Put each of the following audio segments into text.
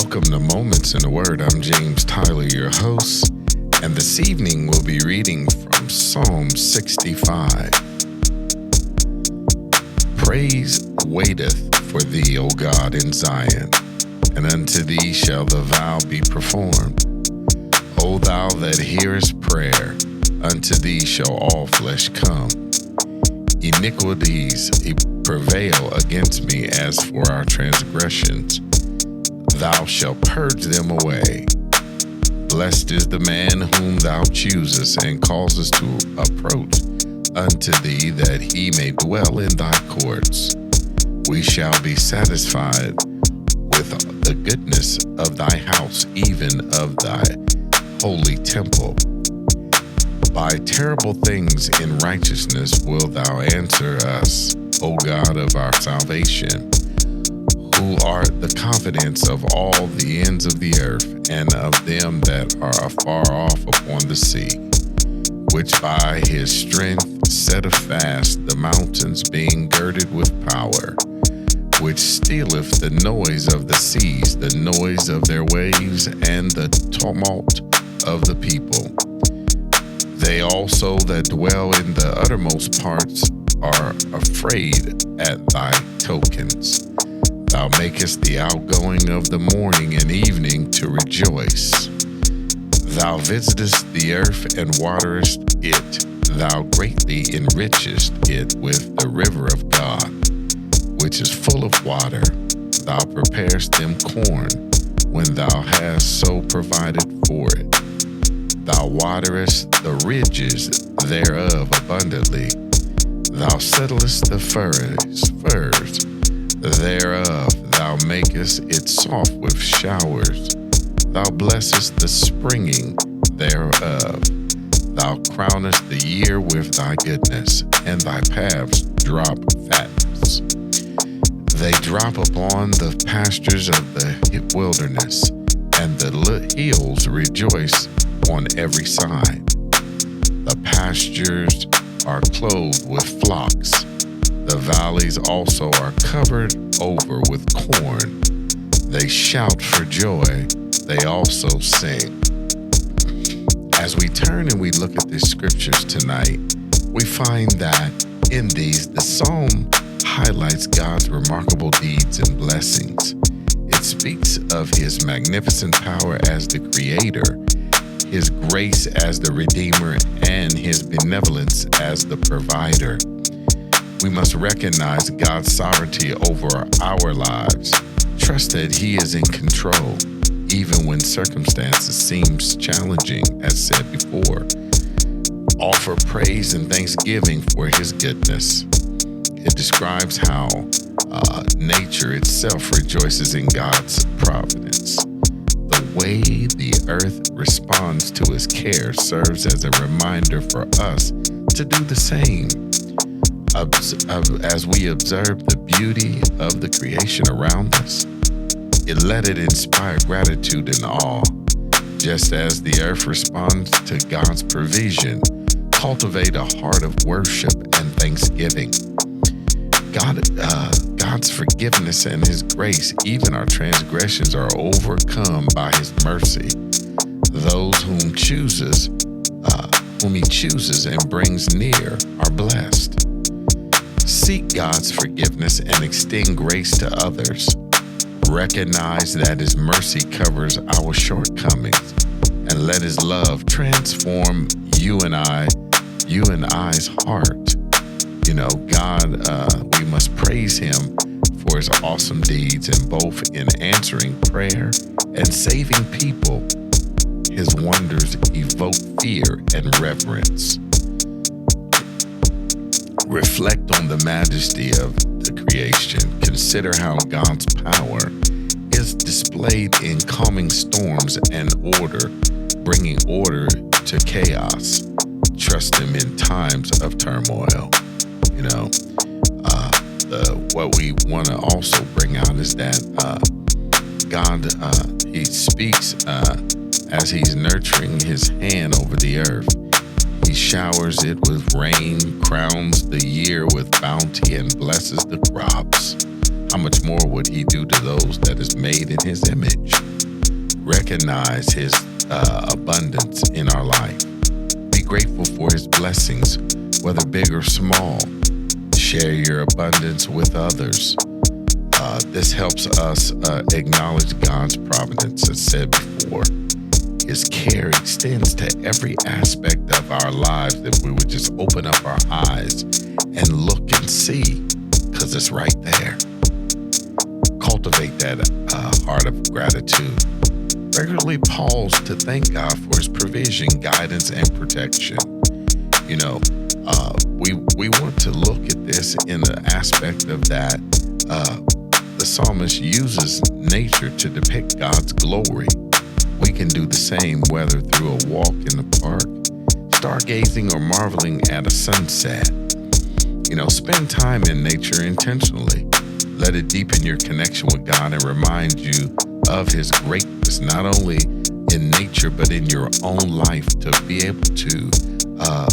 Welcome to Moments in the Word. I'm James Tyler, your host, and this evening we'll be reading from Psalm 65. Praise waiteth for thee, O God, in Zion, and unto thee shall the vow be performed. O thou that hearest prayer, unto thee shall all flesh come. Iniquities prevail against me, as for our transgressions. Thou shalt purge them away. Blessed is the man whom thou choosest, and causest to approach unto thee, that he may dwell in thy courts. We shall be satisfied with the goodness of thy house, even of thy holy temple. By terrible things in righteousness wilt thou answer us, O God of our salvation, who art the confidence of all the ends of the earth, and of them that are afar off upon the sea, which by his strength setteth fast the mountains, being girded with power, which stealeth the noise of the seas, the noise of their waves, and the tumult of the people. They also that dwell in the uttermost parts are afraid at thy tokens. Thou makest the outgoing of the morning and evening to rejoice. Thou visitest the earth and waterest it. Thou greatly enrichest it with the river of God, which is full of water. Thou preparest them corn, when thou hast so provided for it. Thou waterest the ridges thereof abundantly. Thou settlest the furs thereof. Thou makest it soft with showers. Thou blessest the springing thereof. Thou crownest the year with thy goodness, and thy paths drop fatness. They drop upon the pastures of the wilderness, and the hills rejoice on every side. The pastures are clothed with flocks. The valleys also are covered over with corn. They shout for joy. They also sing. As we turn and we look at these scriptures tonight, we find that in these, the psalm highlights God's remarkable deeds and blessings. It speaks of his magnificent power as the creator, his grace as the redeemer, and his benevolence as the provider. We must recognize God's sovereignty over our lives. Trust that he is in control, even when circumstances seem challenging, as said before. Offer praise and thanksgiving for his goodness. It describes how nature itself rejoices in God's providence. The way the earth responds to his care serves as a reminder for us to do the same. As we observe the beauty of the creation around us, let it inspire gratitude and awe. Just as the earth responds to God's provision, cultivate a heart of worship and thanksgiving. God's forgiveness and his grace, even our transgressions, are overcome by his mercy. Those whom he chooses and brings near are blessed. Seek God's forgiveness and extend grace to others. Recognize that his mercy covers our shortcomings, and let his love transform you and I's heart. God, we must praise him for his awesome deeds, and both in answering prayer and saving people. His wonders evoke fear and reverence. Reflect on the majesty of the creation. Consider how God's power is displayed in calming storms and bringing order to chaos. Trust him in times of turmoil. What we want to also bring out is that God, he speaks as he's nurturing his hand over the earth. He showers it with rain, crowns the year with bounty, and blesses the crops. How much more would he do to those that is made in his image? recognize His abundance in our life. Be grateful for His blessings, whether big or small. Share your abundance with others. This helps us acknowledge God's providence. As said before, His care extends to every aspect of our lives. If we would just open up our eyes and look and see, because it's right there. Cultivate that heart of gratitude. Regularly pause to thank God for His provision, guidance, and protection. You know, we want to look at this in the aspect of that. The psalmist uses nature to depict God's glory. We can do the same, whether through a walk in the park, stargazing, or marveling at a sunset. You know, spend time in nature intentionally. Let it deepen your connection with God and remind you of His greatness, not only in nature, but in your own life, to be able to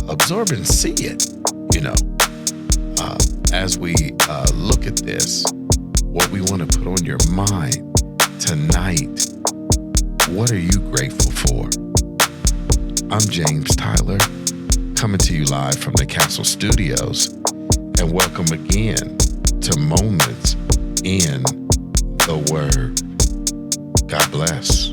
absorb and see it. You know, as we look at this, what we want to put on your mind tonight, what are you grateful for? I'm James Tyler, coming to you live from the Castle Studios, and welcome again to Moments in the Word. God bless.